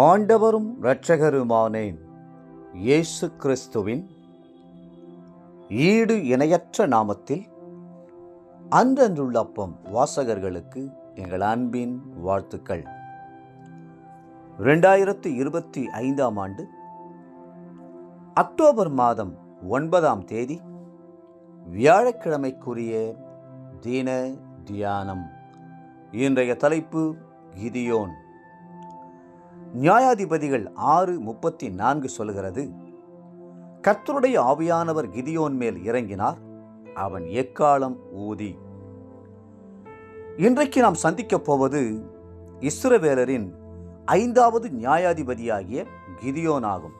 ஆண்டவரும் இரட்சகருமான இயேசு கிறிஸ்துவின் ஈடு இணையற்ற நாமத்தில் அன்றன்றுள்ள அப்பம் வாசகர்களுக்கு எங்கள் அன்பின் வாழ்த்துக்கள். 2025 ஆண்டு அக்டோபர் மாதம் 9ஆம் தேதி வியாழக்கிழமைக்குரிய தின தியானம். இன்றைய தலைப்பு கிதியோன். நியாயாதிபதிகள் 6:34 சொல்கிறது, கர்த்தருடைய ஆவியானவர் கிதியோன் மேல் இறங்கினார், அவன் எக்காளம் ஊதி. இன்றைக்கு நாம் சந்திக்கப் போவது இஸ்ரவேலரின் 5வது நியாயாதிபதியாகிய கிதியோன் ஆகும்.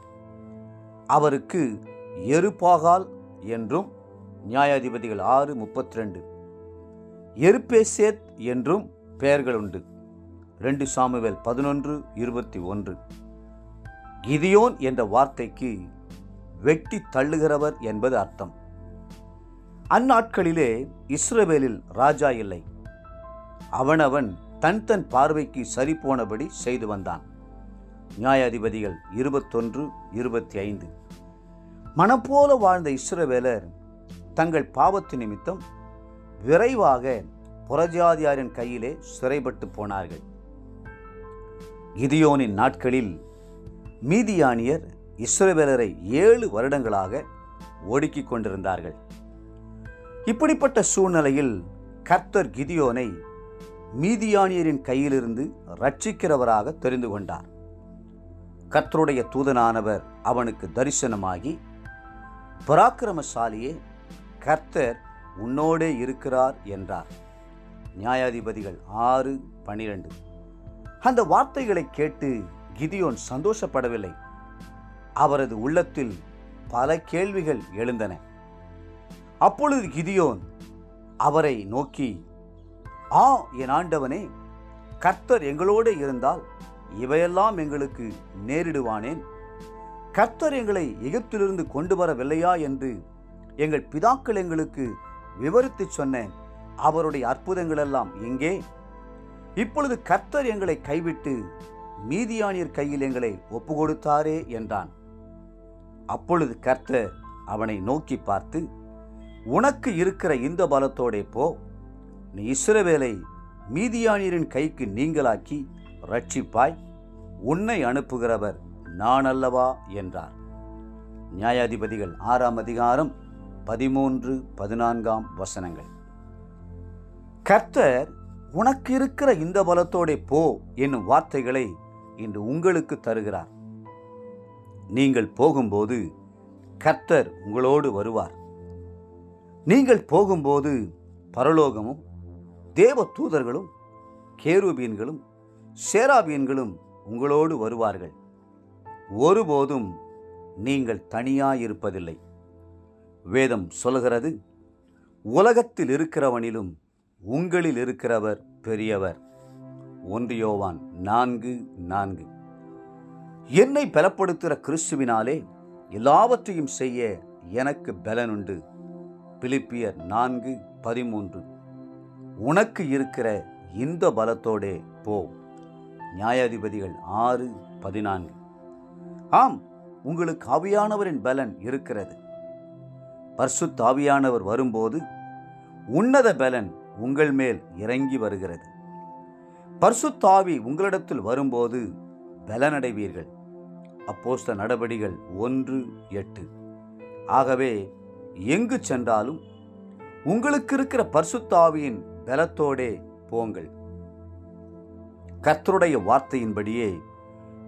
அவருக்கு எருபாகால் என்றும் நியாயாதிபதிகள் 6:32 எருபேசேத் என்றும் பெயர்கள் உண்டு. 2 சாமுவேல் 11:21. கிதியோன் என்ற வார்த்தைக்கு வெட்டி தள்ளுகிறவர் என்பது அர்த்தம். அந்நாட்களிலே இஸ்ரவேலில் ராஜா இல்லை. அவனவன் தன் பார்வைக்கு சரிபோனபடி செய்து வந்தான். நியாயாதிபதிகள் 21:25. மனப்போல வாழ்ந்த இஸ்ரவேலர் தங்கள் பாவத்து நிமித்தம் விரைவாக புறஜாதியாரின் கையிலே சிறைப்பட்டு போனார்கள். கிதியோனின் நாட்களில் மீதியானியர் இஸ்ரவேலரை 7 வருடங்களாக ஒடுக்கிக் கொண்டிருந்தார்கள். இப்படிப்பட்ட சூழ்நிலையில் கர்த்தர் கிதியோனை மீதியானியரின் கையிலிருந்து ரட்சிக்கிறவராக தெரிந்து கொண்டார். கர்த்தருடைய தூதனானவர் அவனுக்கு தரிசனமாகி, பராக்கிரமசாலியே, கர்த்தர் உன்னோடே இருக்கிறார் என்றார். நியாயாதிபதிகள் 6:12. அந்த வார்த்தைகளை கேட்டு கிதியோன் சந்தோஷப்படவில்லை. அவரது உள்ளத்தில் பல கேள்விகள் எழுந்தன. அப்பொழுது கிதியோன் அவரை நோக்கி, என் ஆண்டவனே, கர்த்தர் எங்களோடு இருந்தால் இவையெல்லாம் எங்களுக்கு நேரிடுவானேன்? கர்த்தர் எங்களை எகிப்திலிருந்து கொண்டு வரவில்லையா என்று எங்கள் பிதாக்கள் எங்களுக்கு விவரித்து சொன்ன அவருடைய அற்புதங்களெல்லாம் எங்கே? இப்பொழுது கர்த்தர் எங்களை கைவிட்டு மீதியானியர் கையில் எங்களை ஒப்பு கொடுத்தாரே என்றான். அப்பொழுது கர்த்தர் அவனை நோக்கி பார்த்து, உனக்கு இருக்கிற இந்த பலத்தோடே போ, நீ இஸ்ரவேலை மீதியானியரின் கைக்கு நீங்களாக்கி ரட்சிப்பாய், உன்னை அனுப்புகிறவர் நான் அல்லவா என்றார். நியாயாதிபதிகள் 6ஆம் அதிகாரம் 13-14 வசனங்கள். கர்த்தர் உனக்கு இருக்கிற இந்த பலத்தோடே போ என்னும் வார்த்தைகளை இன்று உங்களுக்கு தருகிறார். நீங்கள் போகும்போது கர்த்தர் உங்களோடு வருவார். நீங்கள் போகும்போது பரலோகமும் தேவ தூதர்களும் கேருபீன்களும் சேராபீன்களும் உங்களோடு வருவார்கள். ஒருபோதும் நீங்கள் தனியாயிருப்பதில்லை. வேதம் சொல்கிறது, உலகத்தில் இருக்கிறவனிலும் உங்களில் இருக்கிறவர் பெரியவர். 1 யோவான் 4:4. என்னை பலப்படுத்துகிற கிறிஸ்துவினாலே எல்லாவற்றையும் செய்ய எனக்கு பலனுண்டு. பிலிப்பியர் 4:13. உனக்கு இருக்கிற இந்த பலத்தோடே போ. நியாயாதிபதிகள் 6:14. ஆம், உங்களுக்கு ஆவியானவரின் பலன் இருக்கிறது. பரிசுத்த ஆவியானவர் வரும்போது உன்னத பலன் உங்கள் மேல் இறங்கி வருகிறது. பரிசுத்த ஆவி உங்களிடத்தில் வரும்போது பலனடைவீர்கள். அப்போஸ்தலர் நடபடிகள் 1:8. ஆகவே எங்கு சென்றாலும் உங்களுக்கு இருக்கிற பரிசுத்த ஆவியின் பலத்தோடே போங்கள். கர்த்தருடைய வார்த்தையின்படியே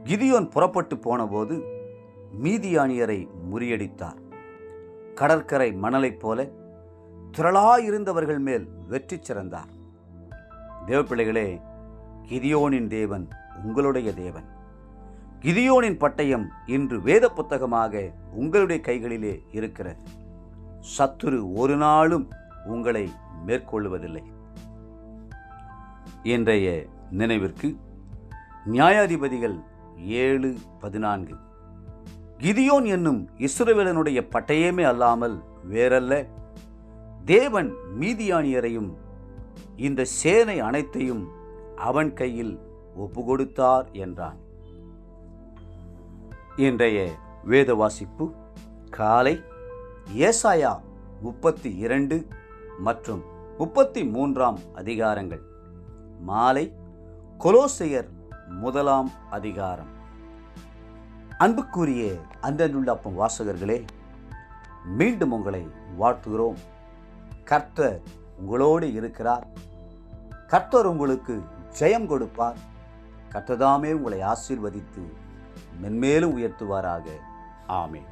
கிதியோன் புறப்பட்டு போனபோது மீதியானியரை முறியடித்தார். கடற்கரை மணலைப் போல திரளாயிருந்தவர்கள் மேல் வெற்றி சிறந்தார். தேவப்பிள்ளைகளே, கிதியோனின் தேவன் உங்களுடைய தேவன். கிதியோனின் பட்டயம் இன்று வேத புத்தகமாக உங்களுடைய கைகளிலே இருக்கிறது. சத்துரு ஒரு நாளும் உங்களை மேற்கொள்வதில்லை. இன்றைய நினைவிற்கு நியாயாதிபதிகள் 7:14. கிதியோன் என்னும் இஸ்ரவேலனுடைய பட்டயமே அல்லாமல் வேறல்ல, தேவன் மீதியானியரையும் இந்த சேனை அனைத்தையும் அவன் கையில் ஒப்பு கொடுத்தார் என்றான். இன்றைய வேத வாசிப்பு காலை ஏசாயா 32 மற்றும் 33 அதிகாரங்கள், மாலை கொலோசையர் 1 அதிகாரம். அன்புக்குரிய அன்றனுள்ள அப்பம் வாசகர்களே, மீண்டும் உங்களை வாழ்த்துகிறோம். கர்த்தர் உங்களோடு இருக்கிறார். கர்த்தர் உங்களுக்கு ஜெயம் கொடுப்பார். கர்த்தர்தாமே உங்களை ஆசீர்வதித்து மென்மேலும் உயர்த்துவாராக. ஆமென்.